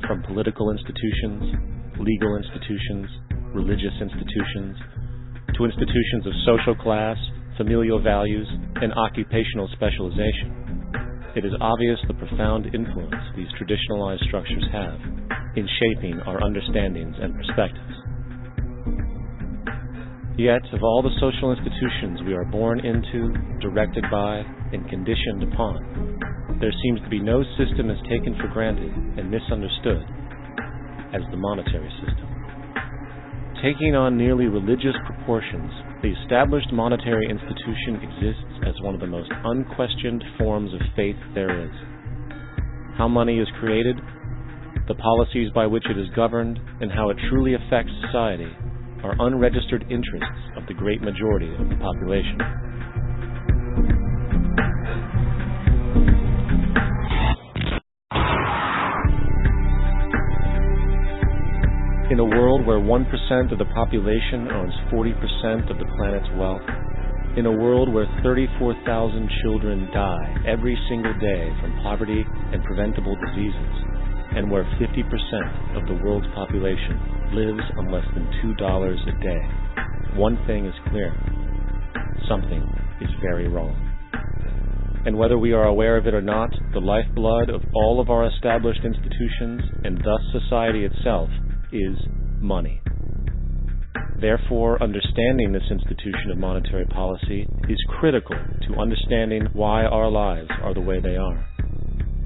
from political institutions, legal institutions, religious institutions, to institutions of social class, familial values, and occupational specialization. It is obvious the profound influence these traditionalized structures have in shaping our understandings and perspectives. Yet, of all the social institutions we are born into, directed by, and conditioned upon, there seems to be no system as taken for granted and misunderstood as the monetary system. Taking on nearly religious proportions, the established monetary institution exists as one of the most unquestioned forms of faith there is. How money is created, the policies by which it is governed, and how it truly affects society are unregistered interests of the great majority of the population. In a world where 1% of the population owns 40% of the planet's wealth, in a world where 34,000 children die every single day from poverty and preventable diseases, and where 50% of the world's population lives on less than $2 a day, one thing is clear: something is very wrong. And whether we are aware of it or not, the lifeblood of all of our established institutions, and thus society itself, is money. Therefore, understanding this institution of monetary policy is critical to understanding why our lives are the way they are.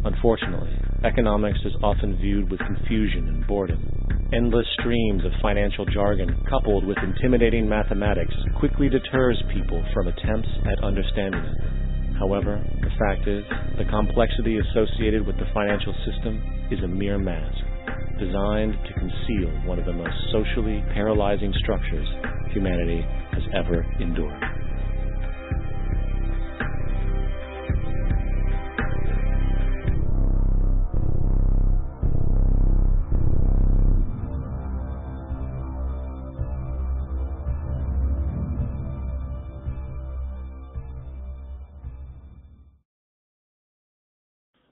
Unfortunately, economics is often viewed with confusion and boredom. Endless streams of financial jargon, coupled with intimidating mathematics, quickly deters people from attempts at understanding it. However, the fact is, the complexity associated with the financial system is a mere mask, designed to conceal one of the most socially paralyzing structures humanity has ever endured.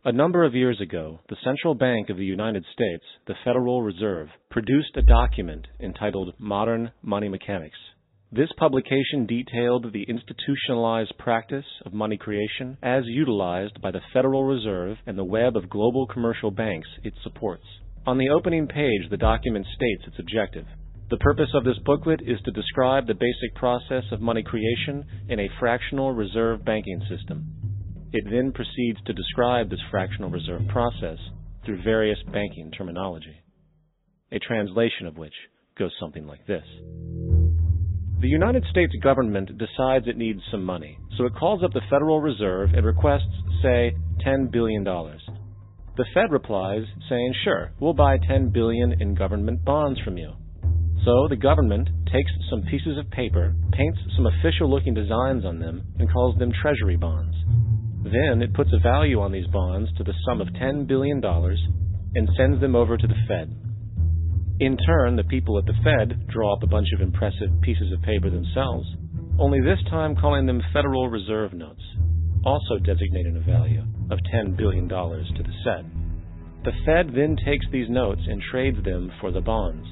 A number of years ago, the Central Bank of the United States, the Federal Reserve, produced a document entitled Modern Money Mechanics. This publication detailed the institutionalized practice of money creation as utilized by the Federal Reserve and the web of global commercial banks it supports. On the opening page, the document states its objective. The purpose of this booklet is to describe the basic process of money creation in a fractional reserve banking system. It then proceeds to describe this fractional reserve process through various banking terminology, a translation of which goes something like this. The United States government decides it needs some money, so it calls up the Federal Reserve and requests, say, $10 billion. The Fed replies, saying, sure, we'll buy $10 billion in government bonds from you. So the government takes some pieces of paper, paints some official-looking designs on them, and calls them treasury bonds. Then it puts a value on these bonds to the sum of $10 billion and sends them over to the Fed. In turn, the people at the Fed draw up a bunch of impressive pieces of paper themselves, only this time calling them Federal Reserve notes, also designating a value of $10 billion to the Fed. The Fed then takes these notes and trades them for the bonds.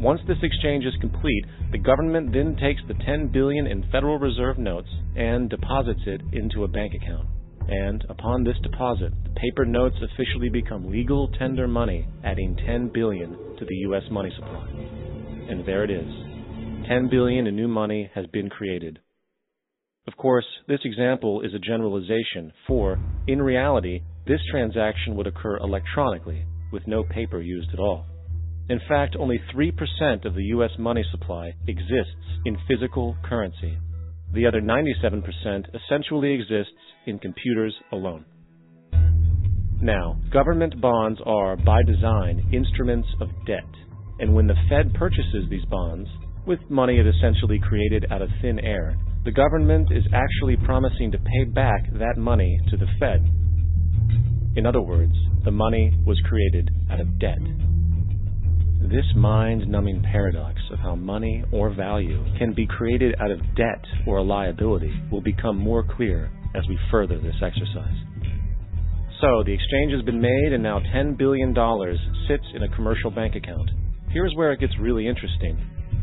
Once this exchange is complete, the government then takes the $10 billion in Federal Reserve notes and deposits it into a bank account. And upon this deposit, the paper notes officially become legal tender money, adding $10 billion to the U.S. money supply. And there it is. $10 billion in new money has been created. Of course, this example is a generalization, for, in reality, this transaction would occur electronically, with no paper used at all. In fact, only 3% of the U.S. money supply exists in physical currency. The other 97% essentially exists in computers alone. Now, government bonds are, by design, instruments of debt, and when the Fed purchases these bonds, with money it essentially created out of thin air, the government is actually promising to pay back that money to the Fed. In other words, the money was created out of debt. This mind-numbing paradox of how money or value can be created out of debt or a liability will become more clear as we further this exercise. So, the exchange has been made and now $10 billion sits in a commercial bank account. Here's where it gets really interesting.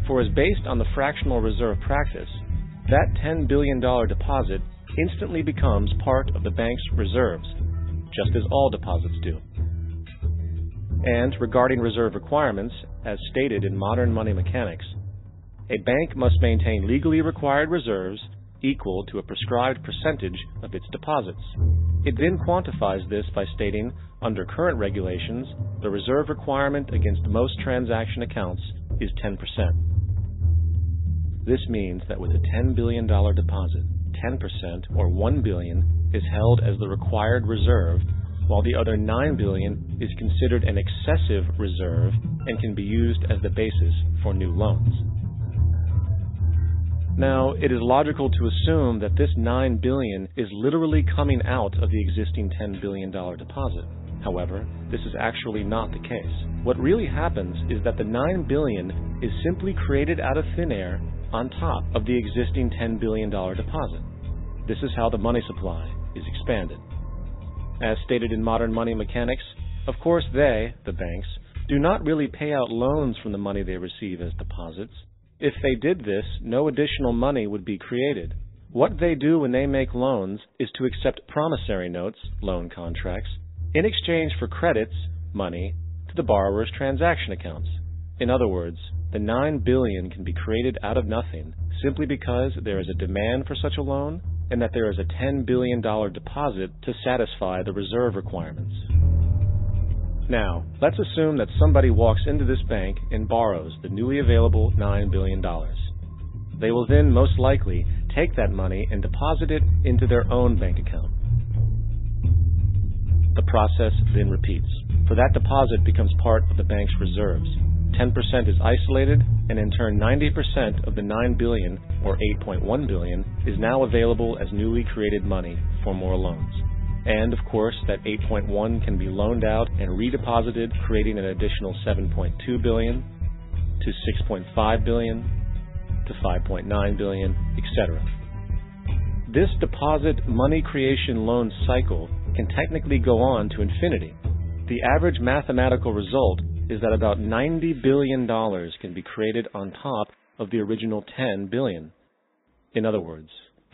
For as based on the fractional reserve practice, that $10 billion deposit instantly becomes part of the bank's reserves, just as all deposits do. And regarding reserve requirements, as stated in modern money mechanics, a bank must maintain legally required reserves equal to a prescribed percentage of its deposits. It then quantifies this by stating, under current regulations, the reserve requirement against most transaction accounts is 10%. This means that with a $10 billion deposit, 10% or $1 billion is held as the required reserve, while the other $9 billion is considered an excessive reserve and can be used as the basis for new loans. Now, it is logical to assume that this $9 billion is literally coming out of the existing $10 billion deposit. However, this is actually not the case. What really happens is that the $9 billion is simply created out of thin air on top of the existing $10 billion deposit. This is how the money supply is expanded. As stated in modern money mechanics, of course they, the banks, do not really pay out loans from the money they receive as deposits. If they did this, no additional money would be created. What they do when they make loans is to accept promissory notes, loan contracts, in exchange for credits, money, to the borrower's transaction accounts. In other words, the $9 billion can be created out of nothing simply because there is a demand for such a loan and that there is a $10 billion deposit to satisfy the reserve requirements. Now, let's assume that somebody walks into this bank and borrows the newly available $9 billion. They will then most likely take that money and deposit it into their own bank account. The process then repeats, for that deposit becomes part of the bank's reserves. 10% is isolated, and in turn 90% of the $9 billion, or $8.1 billion, is now available as newly created money for more loans. And, of course, that 8.1 can be loaned out and redeposited, creating an additional 7.2 billion to 6.5 billion to 5.9 billion, etc. This deposit money creation loan cycle can technically go on to infinity. The average mathematical result is that about $90 billion can be created on top of the original $10 billion. In other words,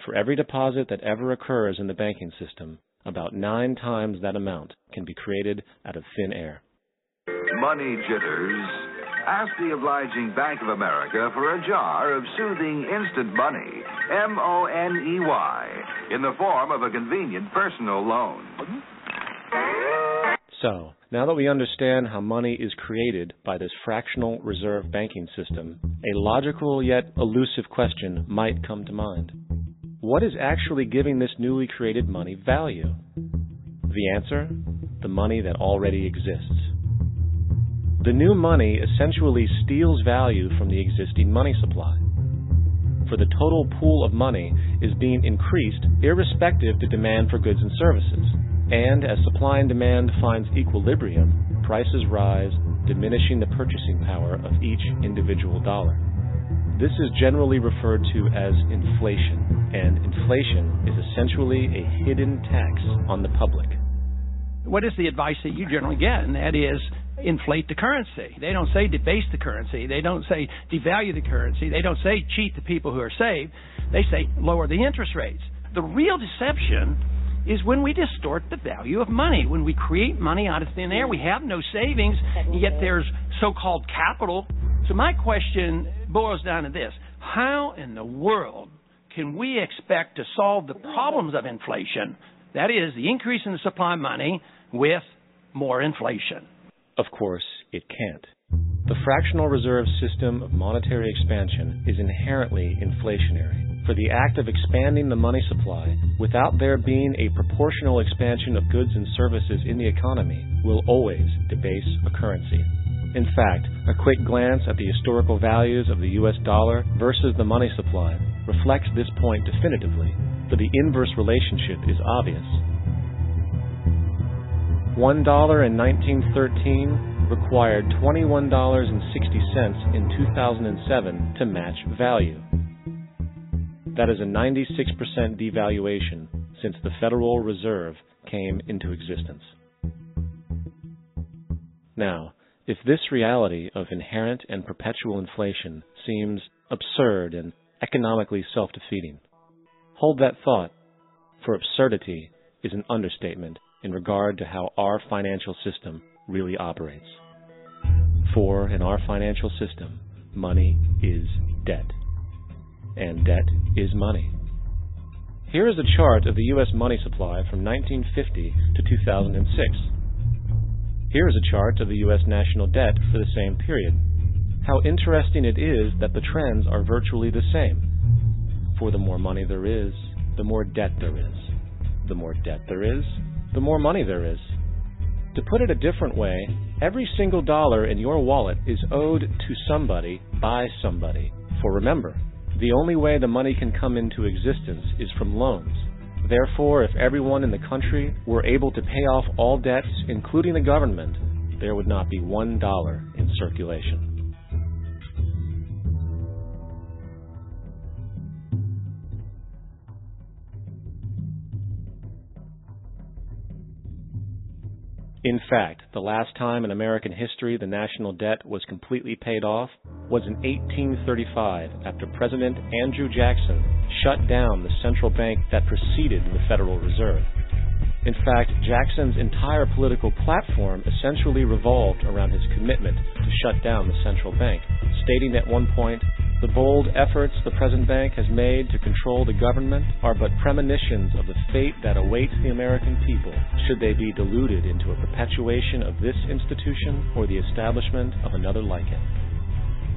for every deposit that ever occurs in the banking system, about 9 times that amount can be created out of thin air. Money jitters? Ask the obliging Bank of America for a jar of soothing instant money, M-O-N-E-Y, in the form of a convenient personal loan. So, now that we understand how money is created by this fractional reserve banking system, a logical yet elusive question might come to mind. What is actually giving this newly created money value? The answer? The money that already exists. The new money essentially steals value from the existing money supply. For the total pool of money is being increased irrespective to demand for goods and services. And as supply and demand finds equilibrium, prices rise, diminishing the purchasing power of each individual dollar. This is generally referred to as inflation, and inflation is essentially a hidden tax on the public. What is the advice that you generally get? And that is, inflate the currency. They don't say debase the currency. They don't say devalue the currency. They don't say cheat the people who are saved. They say lower the interest rates. The real deception is when we distort the value of money. When we create money out of thin air, we have no savings, yet there's so-called capital. So my question boils down to this. How in the world can we expect to solve the problems of inflation, that is, the increase in the supply of money, with more inflation? Of course, it can't. The fractional reserve system of monetary expansion is inherently inflationary. For the act of expanding the money supply, without there being a proportional expansion of goods and services in the economy, will always debase a currency. In fact, a quick glance at the historical values of the U.S. dollar versus the money supply reflects this point definitively, for the inverse relationship is obvious. $1 in 1913 required $21.60 in 2007 to match value. That is a 96% devaluation since the Federal Reserve came into existence. Now, if this reality of inherent and perpetual inflation seems absurd and economically self-defeating, hold that thought, for absurdity is an understatement in regard to how our financial system really operates. For in our financial system, money is debt, and debt is money. Here is a chart of the U.S. money supply from 1950 to 2006. Here is a chart of the U.S. national debt for the same period. How interesting it is that the trends are virtually the same. For the more money there is, the more debt there is. The more debt there is, the more money there is. To put it a different way, every single dollar in your wallet is owed to somebody by somebody. For remember, the only way the money can come into existence is from loans. Therefore, if everyone in the country were able to pay off all debts, including the government, there would not be $1 in circulation. In fact, the last time in American history the national debt was completely paid off was in 1835 after President Andrew Jackson shut down the central bank that preceded the Federal Reserve. In fact, Jackson's entire political platform essentially revolved around his commitment to shut down the central bank, stating at one point, "The bold efforts the present bank has made to control the government are but premonitions of the fate that awaits the American people should they be deluded into a perpetuation of this institution or the establishment of another like it."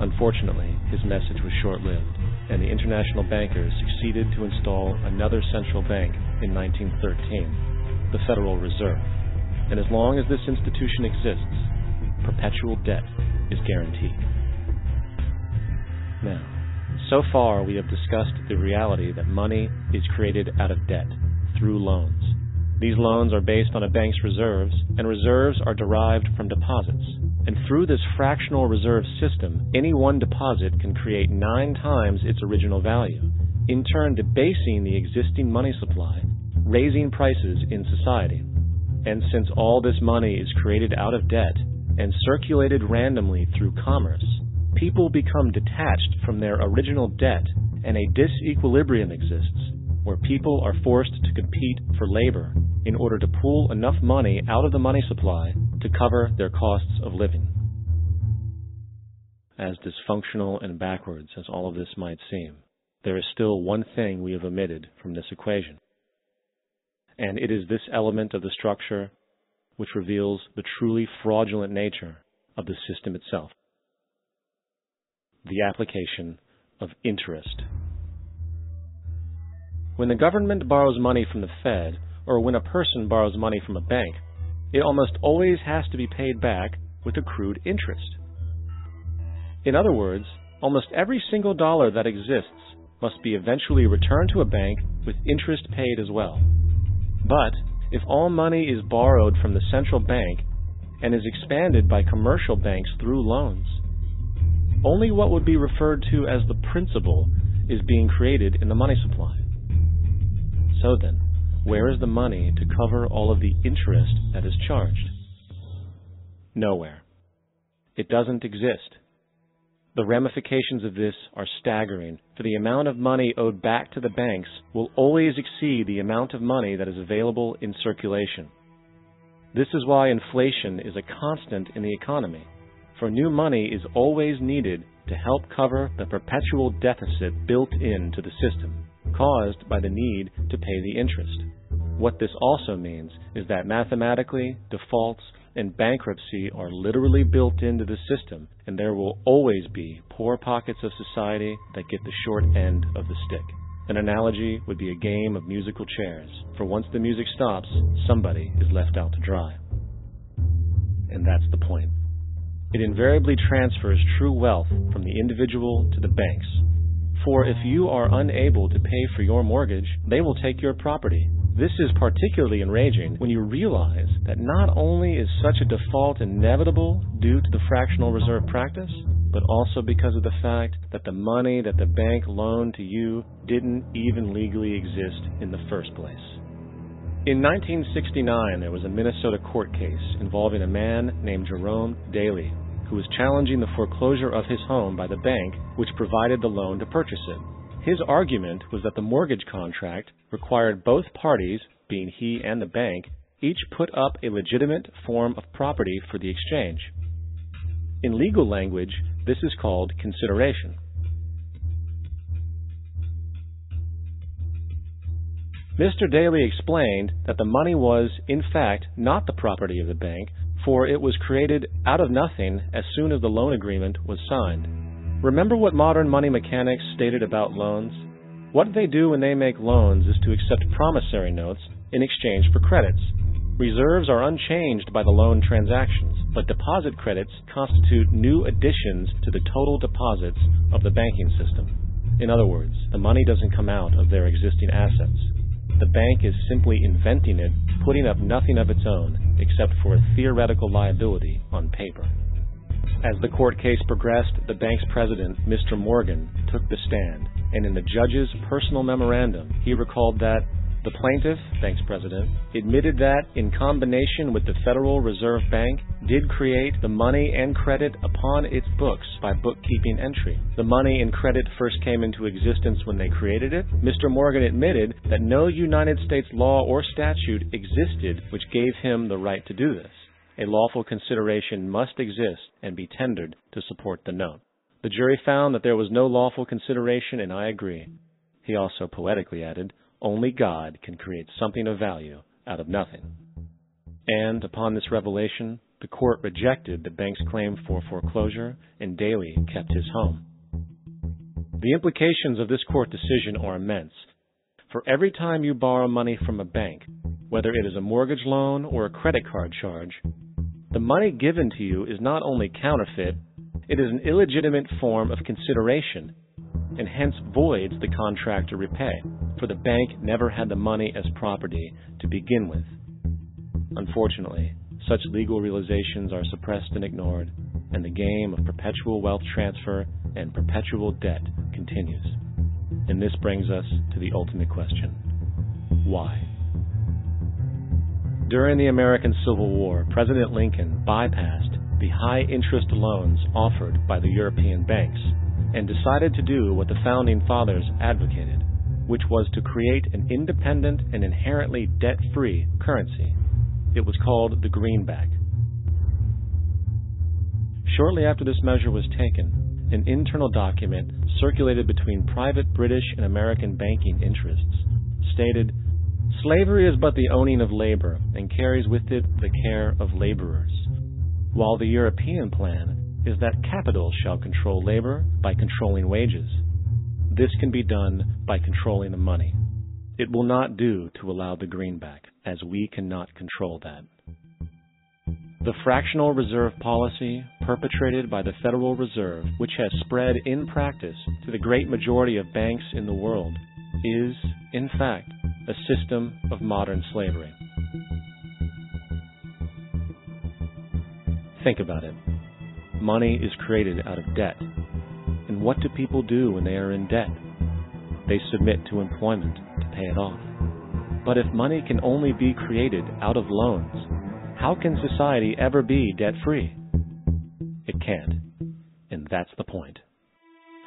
Unfortunately, his message was short-lived, and the international bankers succeeded to install another central bank in 1913, the Federal Reserve. And as long as this institution exists, perpetual debt is guaranteed. Now, so far we have discussed the reality that money is created out of debt, through loans. These loans are based on a bank's reserves, and reserves are derived from deposits. And through this fractional reserve system, any one deposit can create 9 times its original value, in turn debasing the existing money supply, raising prices in society. And since all this money is created out of debt and circulated randomly through commerce, people become detached from their original debt, and a disequilibrium exists, where people are forced to compete for labor in order to pool enough money out of the money supply to cover their costs of living. As dysfunctional and backwards as all of this might seem, there is still one thing we have omitted from this equation. And it is this element of the structure which reveals the truly fraudulent nature of the system itself: the application of interest. When the government borrows money from the Fed, or when a person borrows money from a bank, it almost always has to be paid back with accrued interest. In other words, almost every single dollar that exists must be eventually returned to a bank with interest paid as well. But if all money is borrowed from the central bank and is expanded by commercial banks through loans, only what would be referred to as the principal is being created in the money supply. So then, where is the money to cover all of the interest that is charged? Nowhere. It doesn't exist. The ramifications of this are staggering, for the amount of money owed back to the banks will always exceed the amount of money that is available in circulation. This is why inflation is a constant in the economy, for new money is always needed to help cover the perpetual deficit built into the system, caused by the need to pay the interest. What this also means is that mathematically, defaults and bankruptcy are literally built into the system, and there will always be poor pockets of society that get the short end of the stick. An analogy would be a game of musical chairs, for once the music stops, somebody is left out to dry. And that's the point. It invariably transfers true wealth from the individual to the banks. For if you are unable to pay for your mortgage, they will take your property. This is particularly enraging when you realize that not only is such a default inevitable due to the fractional reserve practice, but also because of the fact that the money that the bank loaned to you didn't even legally exist in the first place. In 1969, there was a Minnesota court case involving a man named Jerome Daly, who was challenging the foreclosure of his home by the bank which provided the loan to purchase it. His argument was that the mortgage contract required both parties, being he and the bank, each put up a legitimate form of property for the exchange. In legal language, this is called consideration. Mr. Daly explained that the money was, in fact, not the property of the bank, for it was created out of nothing as soon as the loan agreement was signed. Remember what modern money mechanics stated about loans? What they do when they make loans is to accept promissory notes in exchange for credits. Reserves are unchanged by the loan transactions, but deposit credits constitute new additions to the total deposits of the banking system. In other words, the money doesn't come out of their existing assets. The bank is simply inventing it, putting up nothing of its own, except for a theoretical liability on paper. As the court case progressed, the bank's president, Mr. Morgan, took the stand, and in the judge's personal memorandum, he recalled that the plaintiff, bank's president, admitted that, in combination with the Federal Reserve Bank, did create the money and credit upon its books by bookkeeping entry. The money and credit first came into existence when they created it. Mr. Morgan admitted that no United States law or statute existed which gave him the right to do this. A lawful consideration must exist and be tendered to support the note. The jury found that there was no lawful consideration, and I agree. He also poetically added, only God can create something of value out of nothing. And upon this revelation, the court rejected the bank's claim for foreclosure, and Daly kept his home. The implications of this court decision are immense. For every time you borrow money from a bank, whether it is a mortgage loan or a credit card charge, the money given to you is not only counterfeit, it is an illegitimate form of consideration, and hence voids the contract to repay, for the bank never had the money as property to begin with. Unfortunately, such legal realizations are suppressed and ignored, and the game of perpetual wealth transfer and perpetual debt continues. And this brings us to the ultimate question: why? During the American Civil War, President Lincoln bypassed the high-interest loans offered by the European banks and decided to do what the Founding Fathers advocated, which was to create an independent and inherently debt-free currency. It was called the greenback. Shortly after this measure was taken, an internal document circulated between private British and American banking interests stated, "Slavery is but the owning of labor, and carries with it the care of laborers, while the European plan is that capital shall control labor by controlling wages. This can be done by controlling the money. It will not do to allow the greenback, as we cannot control that." The fractional reserve policy perpetrated by the Federal Reserve, which has spread in practice to the great majority of banks in the world, is, in fact, a system of modern slavery. Think about it. Money is created out of debt. And what do people do when they are in debt? They submit to employment to pay it off. But if money can only be created out of loans, how can society ever be debt-free? It can't. And that's the point.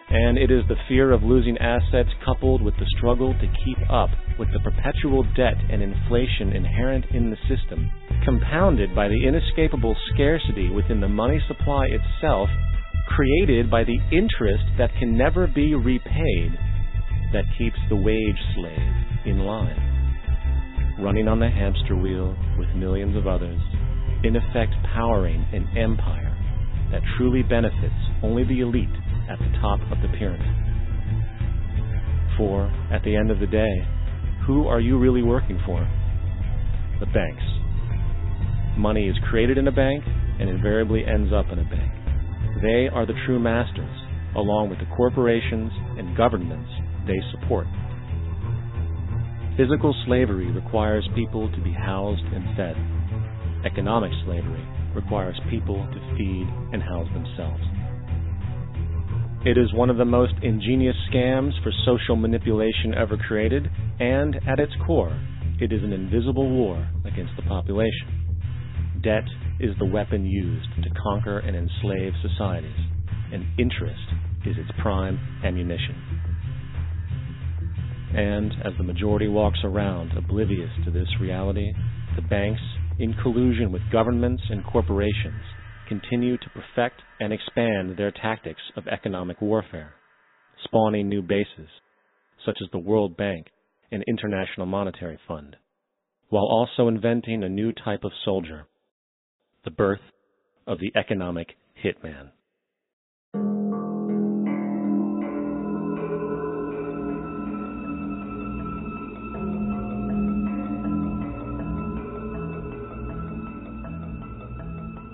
And it is the fear of losing assets coupled with the struggle to keep up with the perpetual debt and inflation inherent in the system, compounded by the inescapable scarcity within the money supply itself, created by the interest that can never be repaid, that keeps the wage slave in line, running on the hamster wheel with millions of others, in effect powering an empire that truly benefits only the elite at the top of the pyramid. For, at the end of the day, who are you really working for? The banks. Money is created in a bank and invariably ends up in a bank. They are the true masters, along with the corporations and governments they support. Physical slavery requires people to be housed and fed. Economic slavery requires people to feed and house themselves. It is one of the most ingenious scams for social manipulation ever created, and at its core, it is an invisible war against the population. Debt is the weapon used to conquer and enslave societies, and interest is its prime ammunition. And as the majority walks around oblivious to this reality, the banks, in collusion with governments and corporations, continue to perfect and expand their tactics of economic warfare, spawning new bases, such as the World Bank and International Monetary Fund, while also inventing a new type of soldier, the birth of the economic hitman.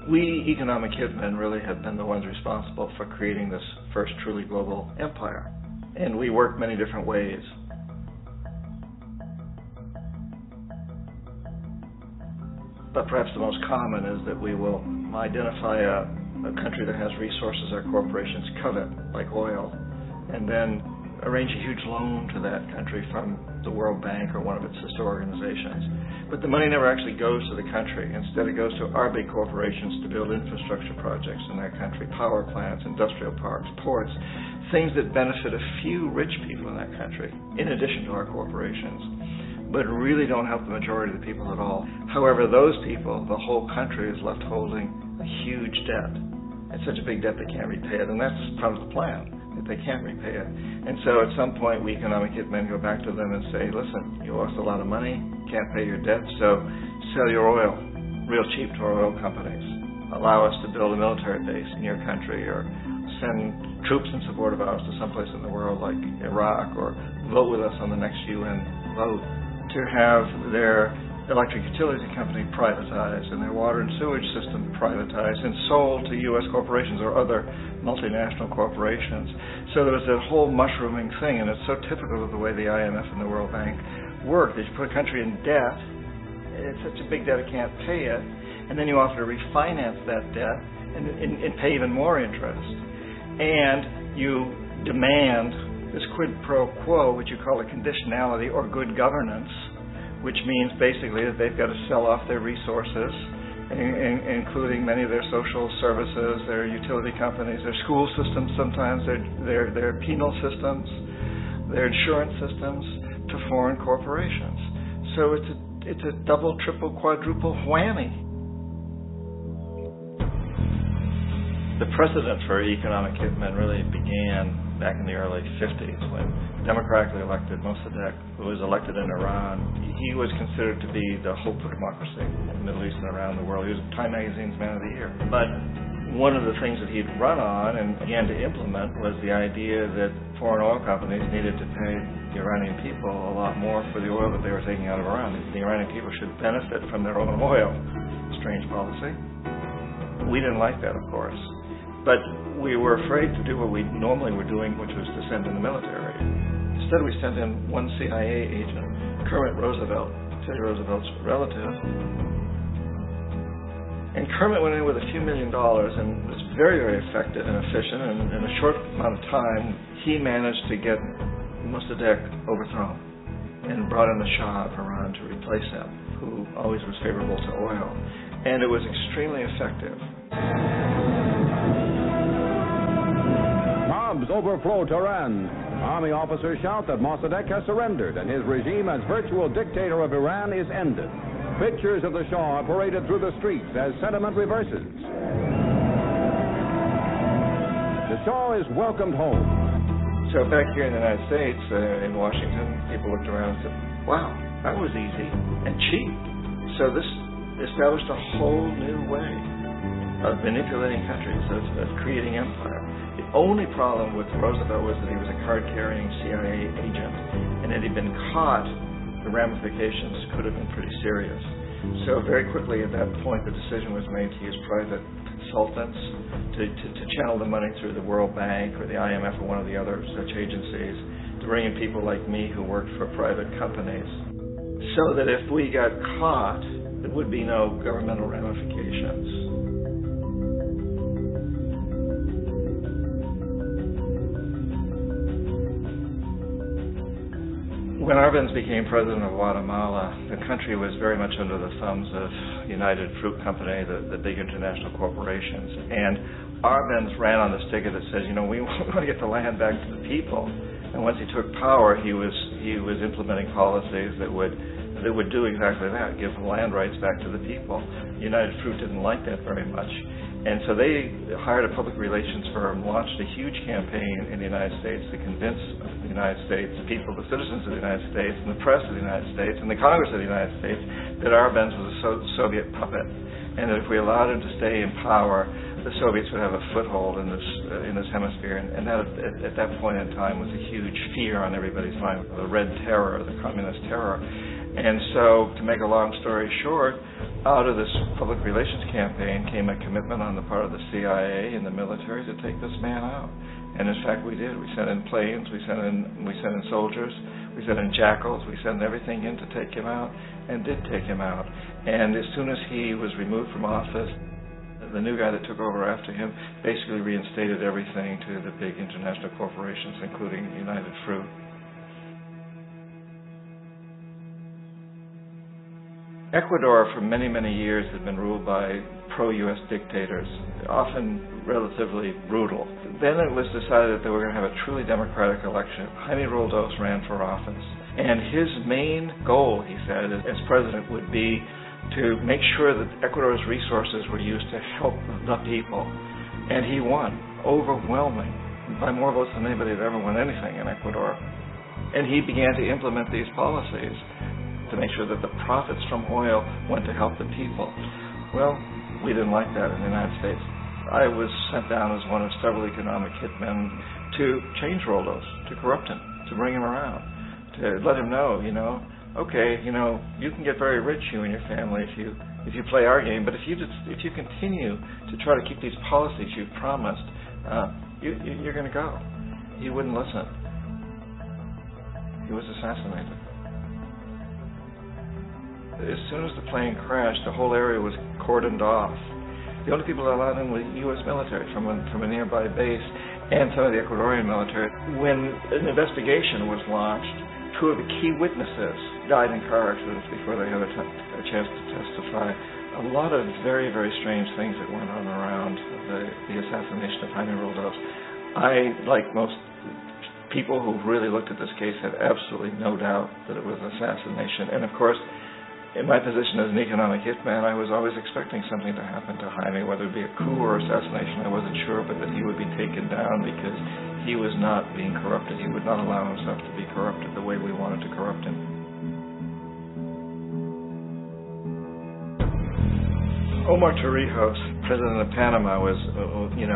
We economic hitmen really have been the ones responsible for creating this first truly global empire. And we work many different ways. But perhaps the most common is that we will identify a country that has resources our corporations covet, like oil, and then arrange a huge loan to that country from the World Bank or one of its sister organizations. But the money never actually goes to the country. Instead, it goes to our big corporations to build infrastructure projects in that country, power plants, industrial parks, ports, things that benefit a few rich people in that country, in addition to our corporations, but really don't help the majority of the people at all. However, those people, the whole country is left holding a huge debt. It's such a big debt they can't repay it, and that's part of the plan, that they can't repay it. And so at some point, we economic hitmen go back to them and say, listen, you owe us a lot of money, can't pay your debt, so sell your oil real cheap to our oil companies. Allow us to build a military base in your country, or send troops in support of ours to someplace in the world like Iraq, or vote with us on the next UN vote. To have their electric utility company privatized and their water and sewage system privatized and sold to U.S. corporations or other multinational corporations. So there was that whole mushrooming thing, and it's so typical of the way the IMF and the World Bank work. That you put a country in debt, it's such a big debt it can't pay it, and then you offer to refinance that debt and pay even more interest. And you demand this quid pro quo, which you call a conditionality or good governance, which means basically that they've got to sell off their resources, including many of their social services, their utility companies, their school systems sometimes, their penal systems, their insurance systems, to foreign corporations. So it's a double, triple, quadruple whammy. The precedent for economic hitmen really began back in the early 50s when democratically elected Mossadegh, who was elected in Iran, he was considered to be the hope for democracy in the Middle East and around the world. He was Time Magazine's Man of the Year. But one of the things that he'd run on and began to implement was the idea that foreign oil companies needed to pay the Iranian people a lot more for the oil that they were taking out of Iran. The Iranian people should benefit from their own oil. Strange policy. We didn't like that, of course. But we were afraid to do what we normally were doing, which was to send in the military. Instead, we sent in one CIA agent, Kermit Roosevelt, Teddy Roosevelt's relative. And Kermit went in with a few $1 million and was very, very effective and efficient. And in a short amount of time, he managed to get Mossadegh overthrown and brought in the Shah of Iran to replace him, who always was favorable to oil. And it was extremely effective. Mobs overflow Tehran. Army officers shout that Mossadegh has surrendered and his regime as virtual dictator of Iran is ended. Pictures of the Shah are paraded through the streets as sentiment reverses. The Shah is welcomed home. So back here in the United States, in Washington, people looked around and said, wow, that was easy and cheap. So this established a whole new way of manipulating countries, of creating empire. The only problem with Roosevelt was that he was a card-carrying CIA agent, and had he been caught, the ramifications could have been pretty serious. So very quickly at that point, the decision was made to use private consultants to channel the money through the World Bank or the IMF or one of the other such agencies, to bring in people like me who worked for private companies, so that if we got caught, there would be no governmental ramifications. When Arbenz became president of Guatemala, the country was very much under the thumbs of United Fruit Company, the big international corporations. And Arbenz ran on this ticket that says, we want to get the land back to the people. And once he took power, he was implementing policies that would do exactly that, give land rights back to the people. United Fruit didn't like that very much. And so they hired a public relations firm, launched a huge campaign in the United States to convince the United States people, the citizens of the United States, and the press of the United States, and the Congress of the United States, that Arbenz was a Soviet puppet, and that if we allowed him to stay in power, the Soviets would have a foothold in this hemisphere. And that, at that point in time, was a huge fear on everybody's mind, the Red Terror, the Communist Terror. And so, to make a long story short, out of this public relations campaign came a commitment on the part of the CIA and the military to take this man out. And in fact, we did. We sent in planes, we sent in soldiers, we sent in jackals, we sent everything in to take him out, and did take him out. And as soon as he was removed from office, the new guy that took over after him basically reinstated everything to the big international corporations, including United Fruit. Ecuador, for many, many years, had been ruled by pro-U.S. dictators, often relatively brutal. Then it was decided that they were going to have a truly democratic election. Jaime Roldos ran for office. And his main goal, he said, as president, would be to make sure that Ecuador's resources were used to help the people. And he won, overwhelming, by more votes than anybody had ever won anything in Ecuador. And he began to implement these policies to make sure that the profits from oil went to help the people. Well, we didn't like that in the United States. I was sent down as one of several economic hitmen to change Roldos, to corrupt him, to bring him around, to let him know, okay, you can get very rich, you and your family, if you play our game, but if you continue to try to keep these policies you've promised, you're going to go. He wouldn't listen. He was assassinated. As soon as the plane crashed, the whole area was cordoned off. The only people that allowed in were U.S. military from a nearby base and some of the Ecuadorian military. When an investigation was launched, two of the key witnesses died in car accidents before they had a chance to testify. A lot of very, very strange things that went on around the assassination of Jaime Roldos. I, like most people who really looked at this case, had absolutely no doubt that it was an assassination. And of course, in my position as an economic hitman, I was always expecting something to happen to Jaime, whether it be a coup or assassination, I wasn't sure, but that he would be taken down because he was not being corrupted. He would not allow himself to be corrupted the way we wanted to corrupt him. Omar Torrijos, president of Panama, was,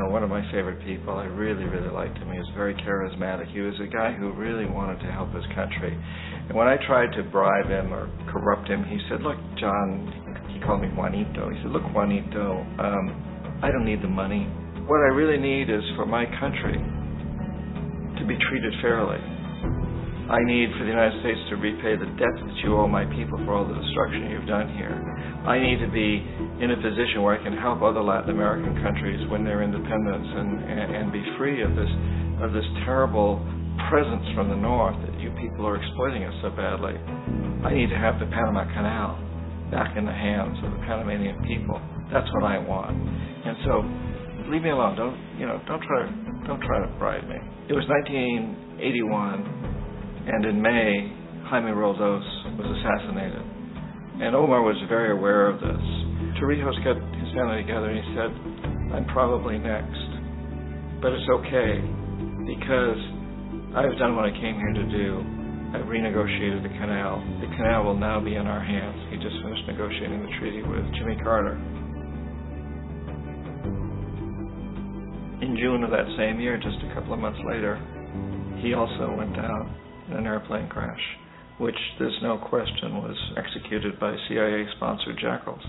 one of my favorite people. I really, really liked him. He was very charismatic. He was a guy who really wanted to help his country. And when I tried to bribe him or corrupt him, he said, look, John, he called me Juanito. He said, look, Juanito, I don't need the money. What I really need is for my country to be treated fairly. I need for the United States to repay the debt that you owe my people for all the destruction you've done here. I need to be in a position where I can help other Latin American countries win their independence and be free of this terrible presence from the north that you people are exploiting us so badly. I need to have the Panama Canal back in the hands of the Panamanian people. That's what I want. And so, leave me alone. Don't try to bribe me. It was 1981. And in May, Jaime Roldos was assassinated. And Omar was very aware of this. Torrijos got his family together and he said, I'm probably next. But it's okay, because I've done what I came here to do. I've renegotiated the canal. The canal will now be in our hands. He just finished negotiating the treaty with Jimmy Carter. In June of that same year, just a couple of months later, he also went down in an airplane crash, which, there's no question, was executed by CIA-sponsored jackals.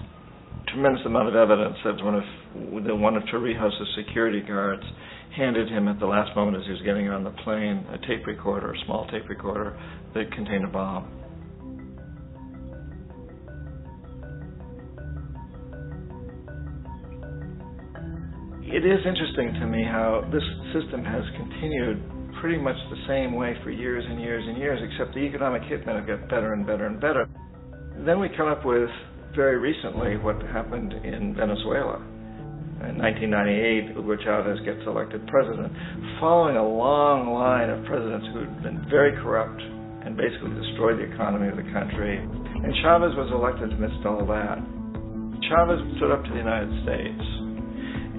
Tremendous amount of evidence that one of Torrijos' security guards handed him at the last moment as he was getting on the plane a tape recorder, a small tape recorder that contained a bomb. It is interesting to me how this system has continued pretty much the same way for years and years and years, except the economic hitmen have got better and better and better. Then we come up with, very recently, what happened in Venezuela. In 1998, Hugo Chavez gets elected president, following a long line of presidents who had been very corrupt and basically destroyed the economy of the country. And Chavez was elected amidst all that. Chavez stood up to the United States,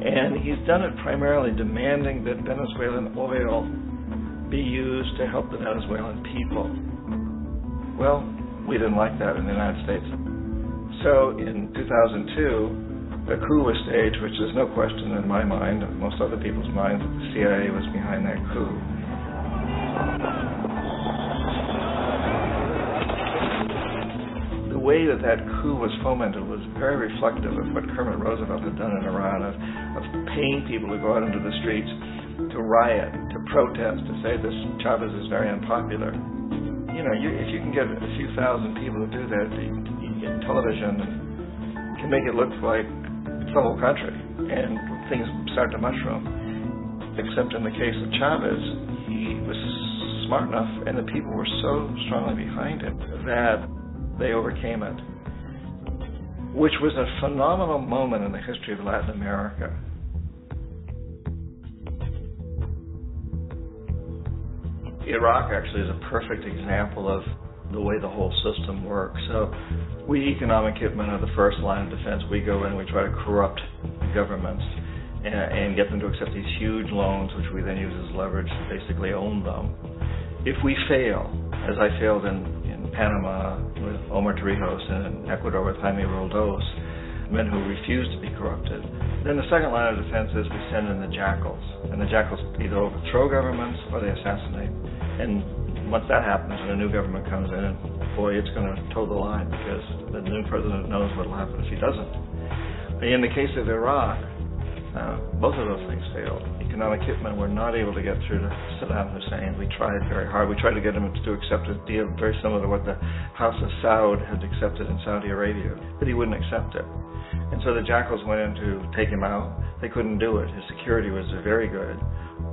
and he's done it primarily demanding that Venezuelan oil be used to help the Venezuelan people. Well, we didn't like that in the United States. So in 2002, a coup was staged, which there's no question in my mind, and most other people's minds, that the CIA was behind that coup. The way that coup was fomented was very reflective of what Kermit Roosevelt had done in Iran, of paying people to go out into the streets to riot, to protest, to say this Chavez is very unpopular. You know, if you can get a few thousand people to do that in television, can make it look like it's the whole country, and things start to mushroom. Except in the case of Chavez, he was smart enough, and the people were so strongly behind him that they overcame it, which was a phenomenal moment in the history of Latin America. Iraq actually is a perfect example of the way the whole system works. So we economic hitmen are the first line of defense. We go in and we try to corrupt governments and get them to accept these huge loans, which we then use as leverage to basically own them. If we fail, as I failed in Panama with Omar Torrijos and in Ecuador with Jaime Roldos, men who refuse to be corrupted, then the second line of defense is we send in the jackals. And the jackals either overthrow governments or they assassinate. And once that happens and a new government comes in, boy, it's going to toe the line because the new president knows what will happen if he doesn't. In the case of Iraq, both of those things failed. Economic hitmen were not able to get through to Saddam Hussein. We tried very hard. We tried to get him to accept a deal very similar to what the House of Saud had accepted in Saudi Arabia, but he wouldn't accept it. And so the jackals went in to take him out. They couldn't do it. His security was very good.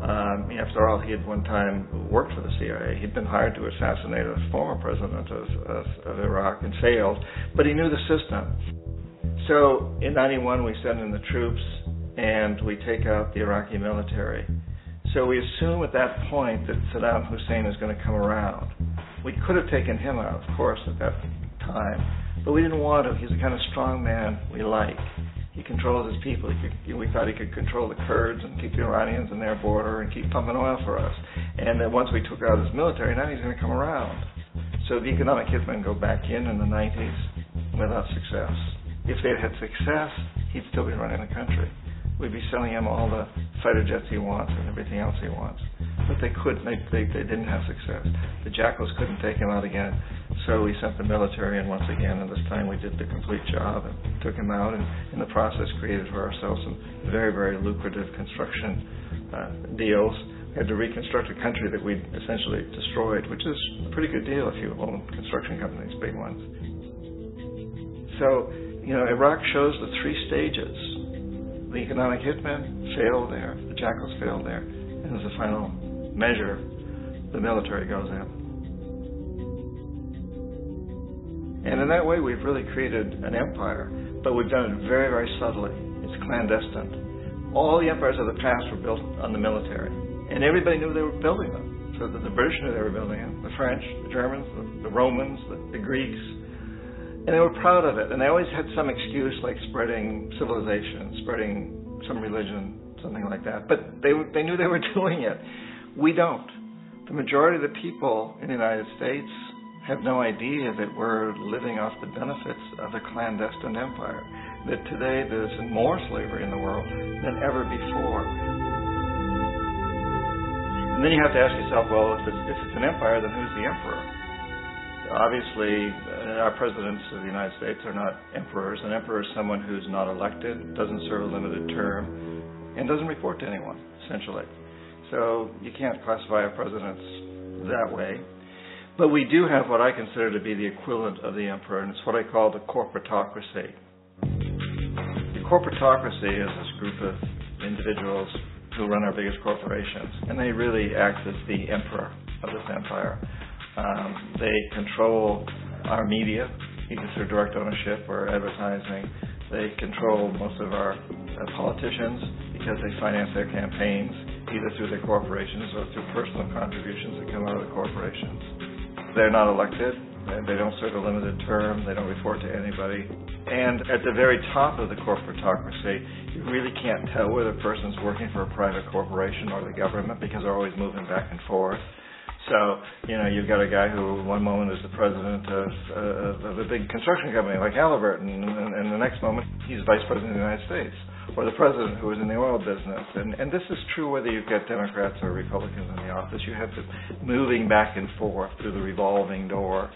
After all, he had one time worked for the CIA. He'd been hired to assassinate a former president of Iraq and failed, but he knew the system. So in 91, we send in the troops and we take out the Iraqi military. So we assume at that point that Saddam Hussein is going to come around. We could have taken him out, of course, at that time, but we didn't want him. He's the kind of strong man we like. He controls his people. We thought he could control the Kurds and keep the Iranians in their border and keep pumping oil for us. And then once we took out his military, now he's going to come around. So the economic hitmen go back in the 90s without success. If they'd had success, he'd still be running the country. We'd be selling him all the fighter jets he wants and everything else he wants. But they couldn't. They didn't have success. The jackals couldn't take him out again. So we sent the military in once again, and this time we did the complete job and took him out, and in the process created for ourselves some very, very lucrative construction deals. We had to reconstruct a country that we'd essentially destroyed, which is a pretty good deal if you own construction companies, big ones. So, Iraq shows the three stages. The economic hitmen failed there, the jackals failed there, and as a final measure, the military goes in. And in that way, we've really created an empire, but we've done it very, very subtly. It's clandestine. All the empires of the past were built on the military, and everybody knew they were building them. So the British knew they were building them, the French, the Germans, the Romans, the Greeks, and they were proud of it. And they always had some excuse, like spreading civilization, spreading some religion, something like that. But they knew they were doing it. We don't. The majority of the people in the United States have no idea that we're living off the benefits of a clandestine empire, that today there's more slavery in the world than ever before. And then you have to ask yourself, well, if it's an empire, then who's the emperor? Obviously, our presidents of the United States are not emperors. An emperor is someone who's not elected, doesn't serve a limited term, and doesn't report to anyone, essentially. So you can't classify our presidents that way. But we do have what I consider to be the equivalent of the emperor, and it's what I call the corporatocracy. The corporatocracy is this group of individuals, who run our biggest corporations, and they really act as the emperor of this empire. They control our media, either through direct ownership or advertising. They control most of our politicians because they finance their campaigns, either through their corporations or through personal contributions that come out of the corporations. They're not elected. They don't serve a limited term. They don't report to anybody. And at the very top of the corporatocracy, you really can't tell whether a person's working for a private corporation or the government because they're always moving back and forth. So, you've got a guy who one moment is the president of a big construction company like Halliburton, and the next moment he's vice president of the United States, or the president who is in the oil business. And this is true whether you've got Democrats or Republicans in the office. You have this moving back and forth through the revolving door.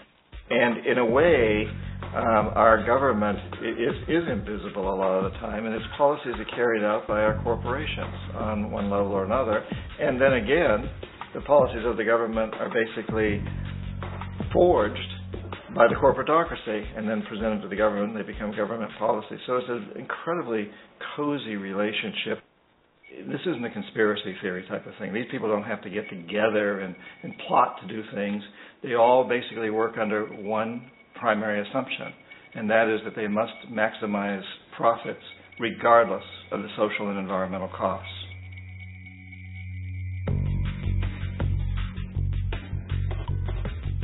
And in a way, our government is invisible a lot of the time, and its policies are carried out by our corporations on one level or another. And then again, the policies of the government are basically forged by the corporatocracy and then presented to the government, and they become government policy. So it's an incredibly cozy relationship. This isn't a conspiracy theory type of thing. These people don't have to get together and plot to do things. They all basically work under one primary assumption, and that is that they must maximize profits regardless of the social and environmental costs.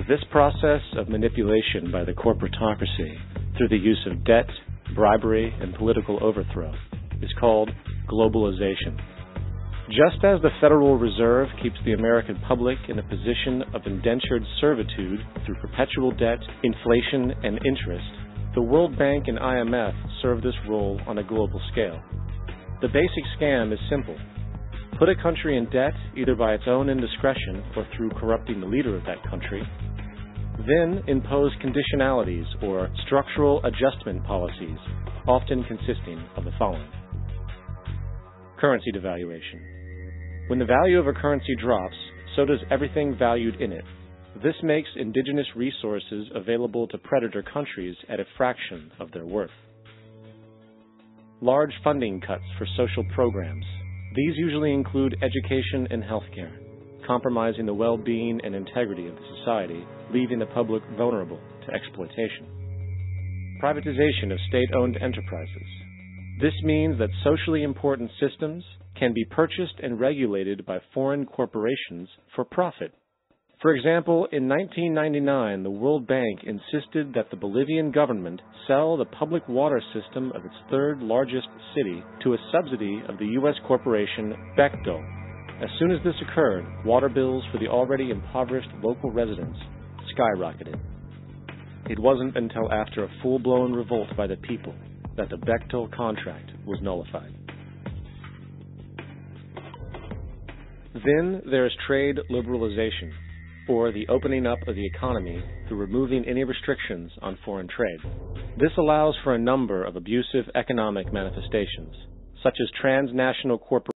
This process of manipulation by the corporatocracy through the use of debt, bribery, and political overthrow is called globalization. Just as the Federal Reserve keeps the American public in a position of indentured servitude through perpetual debt, inflation, and interest, the World Bank and IMF serve this role on a global scale. The basic scam is simple. Put a country in debt either by its own indiscretion or through corrupting the leader of that country, then impose conditionalities or structural adjustment policies, often consisting of the following. Currency devaluation. When the value of a currency drops, so does everything valued in it. This makes indigenous resources available to predator countries at a fraction of their worth. Large funding cuts for social programs. These usually include education and healthcare, compromising the well-being and integrity of the society, leaving the public vulnerable to exploitation. Privatization of state-owned enterprises. This means that socially important systems can be purchased and regulated by foreign corporations for profit. For example, in 1999, the World Bank insisted that the Bolivian government sell the public water system of its third largest city to a subsidy of the U.S. corporation Bechtel. As soon as this occurred, water bills for the already impoverished local residents skyrocketed. It wasn't until after a full-blown revolt by the people that the Bechtel contract was nullified. Then there is trade liberalization, or the opening up of the economy through removing any restrictions on foreign trade. This allows for a number of abusive economic manifestations, such as transnational corporations